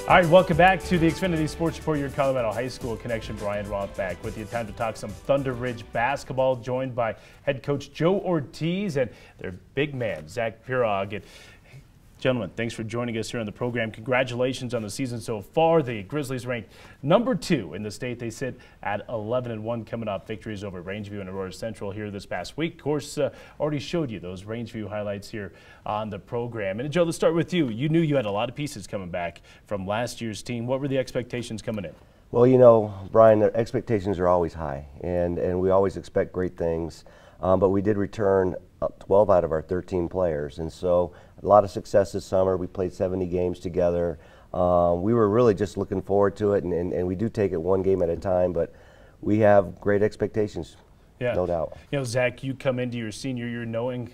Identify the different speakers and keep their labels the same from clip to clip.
Speaker 1: All right, welcome back to the Xfinity Sports Report, your Colorado High School connection. Brian Roth back with you. Time to talk some Thunderridge basketball, joined by head coach Joe Ortiz and their big man, Zach Pirog. And gentlemen, thanks for joining us here on the program. Congratulations on the season so far. The Grizzlies ranked #2 in the state. They sit at 11-1, coming off victories over Rangeview and Aurora Central here this past week. Of course, already showed you those Rangeview highlights here on the program. And Joe, let's start with you. You knew you had a lot of pieces coming back from last year's team. What were the expectations coming in?
Speaker 2: Well, you know, Brian, the expectations are always high, and we always expect great things. But we did return 12 out of our 13 players, and so a lot of success this summer. We played 70 games together. We were really just looking forward to it, and we do take it one game at a time, but we have great expectations, no doubt.
Speaker 1: You know, Zach, you come into your senior year knowing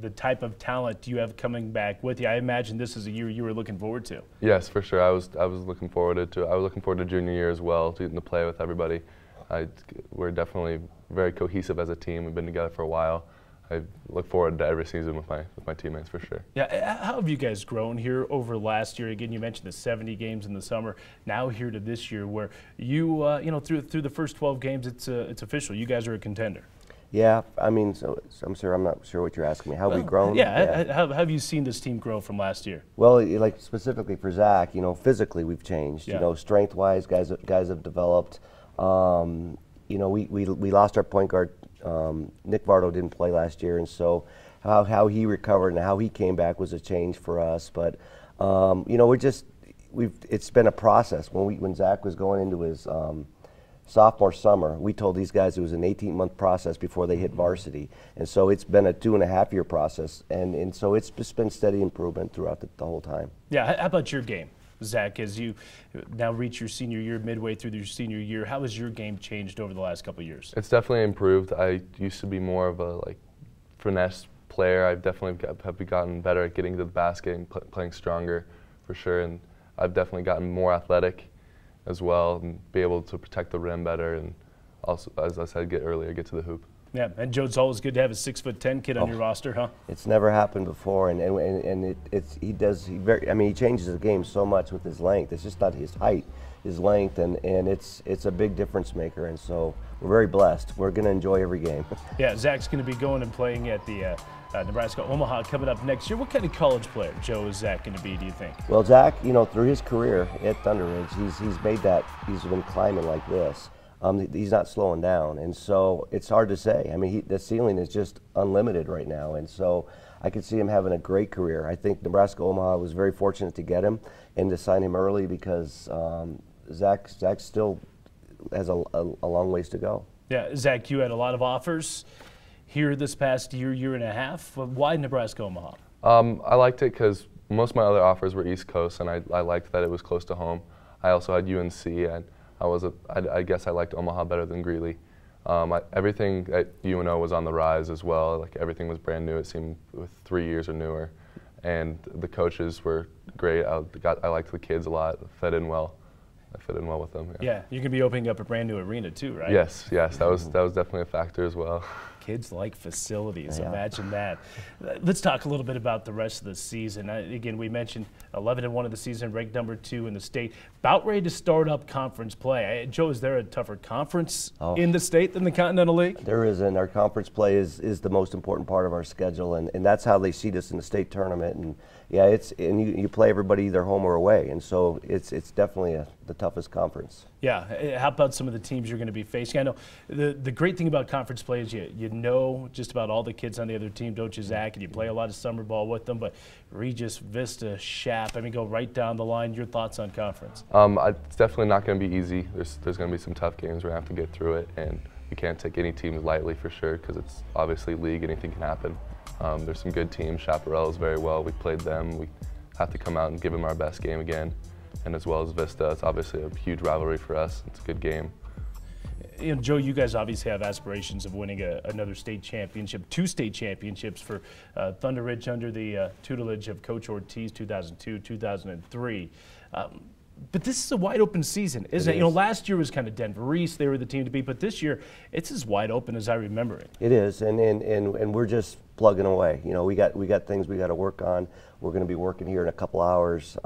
Speaker 1: the type of talent you have coming back with you. I imagine this is a year you were looking forward to.
Speaker 3: Yes, for sure. I was looking forward to. I was looking forward to junior year as well, to getting to play with everybody. We're definitely very cohesive as a team. We've been together for a while. I look forward to every season with my teammates for sure.
Speaker 1: Yeah, how have you guys grown here over last year? Again, you mentioned the 70 games in the summer. Now here to this year, where you you know, through the first 12 games, it's official. You guys are a contender.
Speaker 2: Yeah, I mean, so I'm not sure what you're asking me. How have we grown?
Speaker 1: Yeah, how have you seen this team grow from last year?
Speaker 2: Well, like specifically for Zach, you know, physically we've changed. Yeah. You know, strength-wise, guys have developed. You know, we lost our point guard. Nick Vardo didn't play last year, and so how he recovered and how he came back was a change for us. But you know, it's been a process. When Zach was going into his sophomore summer, we told these guys it was an 18-month process before they hit varsity, and so it's been a 2.5-year process, and so it's just been steady improvement throughout the whole time.
Speaker 1: Yeah, how about your game, Zach, as you now reach your senior year, midway through your senior year? How has your game changed over the last couple of years?
Speaker 3: It's definitely improved. I used to be more of a finesse player. I've definitely gotten better at getting to the basket and playing stronger for sure, and I've definitely gotten more athletic as well and be able to protect the rim better, and also, as I said, get to the hoop.
Speaker 1: Yeah, and Joe, it's always good to have a 6'10" kid on your roster, huh?
Speaker 2: It's never happened before, and he changes the game so much with his length. It's just not his height, his length, and it's a big difference maker, and so we're very blessed. We're going to enjoy every game. Yeah,
Speaker 1: Zach's going to be going and playing at the Nebraska Omaha coming up next year. What kind of college player, Joe, is Zach going to be, do you think?
Speaker 2: Well, Zach, you know, through his career at Thunderridge, he's made that. He's been climbing like this. He's not slowing down, and so it's hard to say. I mean, the ceiling is just unlimited right now, and so I could see him having a great career. I think Nebraska Omaha was very fortunate to get him and to sign him early because Zach still has a long ways to go.
Speaker 1: Yeah, Zach, you had a lot of offers here this past year and a half. Why Nebraska Omaha?
Speaker 3: I liked it because most of my other offers were East Coast, and I liked that it was close to home. I also had UNC, and I guess I liked Omaha better than Greeley. Everything at UNO was on the rise as well. Like, everything was brand new, it seemed, with 3 years or newer. And the coaches were great. I liked the kids a lot. I fit in well with them.
Speaker 1: Yeah, you're going to be opening up a brand new arena too, right?
Speaker 3: Yes, that was definitely a factor as well.
Speaker 1: Kids like facilities, imagine that. Let's talk a little bit about the rest of the season. Again, we mentioned 11-1 of the season, ranked #2 in the state. About ready to start up conference play. Joe, is there a tougher conference in the state than the Continental League?
Speaker 2: There isn't. Our conference play is the most important part of our schedule, and that's how they seed us in the state tournament. And yeah, you play everybody either home or away, and so it's definitely the toughest conference.
Speaker 1: Yeah, how about some of the teams you're going to be facing? I know the great thing about conference play is you know just about all the kids on the other team, don't you, Zach? And you play a lot of summer ball with them, but Regis, Vista, Shap, I mean, go right down the line. Your thoughts on conference?
Speaker 3: It's definitely not going to be easy. There's going to be some tough games. We're going to have to get through it, and we can't take any teams lightly for sure because it's obviously league. Anything can happen. There's some good teams. Chaparral is very well. We played them. We have to come out and give them our best game again. And as well as Vista, it's obviously a huge rivalry for us. It's a good game.
Speaker 1: You know, Joe, you guys obviously have aspirations of winning another state championship, 2 state championships for Thunderridge under the tutelage of Coach Ortiz, 2002, 2003. But this is a wide open season, isn't it? You know, last year was kind of Denver East; they were the team to beat. But this year, it's as wide open as I remember it.
Speaker 2: It is, and we're just plugging away. You know, we got things we got to work on. We're going to be working here in a couple hours.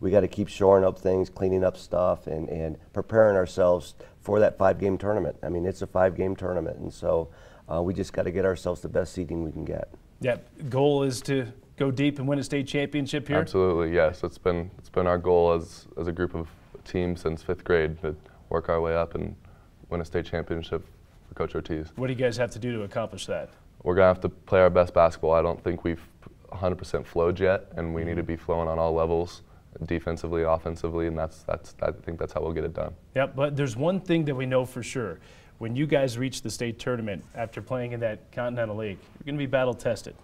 Speaker 2: we got to keep shoring up things, cleaning up stuff, and preparing ourselves for that 5-game tournament. I mean, it's a 5-game tournament, and so we just got to get ourselves the best seeding we can get.
Speaker 1: Yeah, goal is to go deep and win a state championship here?
Speaker 3: Absolutely, yes. It's been our goal as a group of teams since 5th grade to work our way up and win a state championship for Coach Ortiz.
Speaker 1: What do you guys have to do to accomplish that?
Speaker 3: We're going to have to play our best basketball. I don't think we've 100% flowed yet, and we need to be flowing on all levels, defensively, offensively, and I think that's how we'll get it done.
Speaker 1: Yep, but there's one thing that we know for sure. When you guys reach the state tournament after playing in that Continental League, you're going to be battle tested.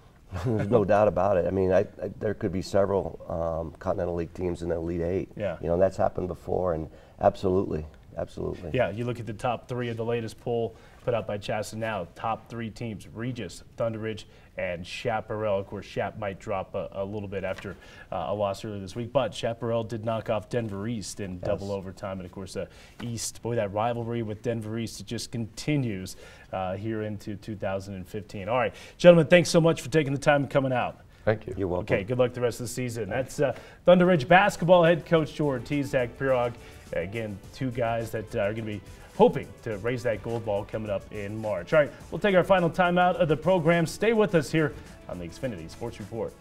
Speaker 2: There's no doubt about it. I mean, there could be several Continental League teams in the Elite 8.
Speaker 1: Yeah.
Speaker 2: You know, that's happened before, and absolutely. Absolutely.
Speaker 1: Yeah, you look at the top 3 of the latest poll put out by Chassa now. Top 3 teams: Regis, Thunderridge, and Chaparral. Of course, Chap might drop a little bit after a loss earlier this week, but Chaparral did knock off Denver East in double overtime. And of course, East, boy, that rivalry with Denver East just continues here into 2015. All right, gentlemen, thanks so much for taking the time and coming out.
Speaker 3: Thank you.
Speaker 2: You're welcome.
Speaker 1: Okay, good luck the rest of the season. That's Thunderridge Basketball head coach Joe Ortiz, Zach Pirog. Again, 2 guys that are going to be hoping to raise that gold ball coming up in March. All right, we'll take our final time out of the program. Stay with us here on the Xfinity Sports Report.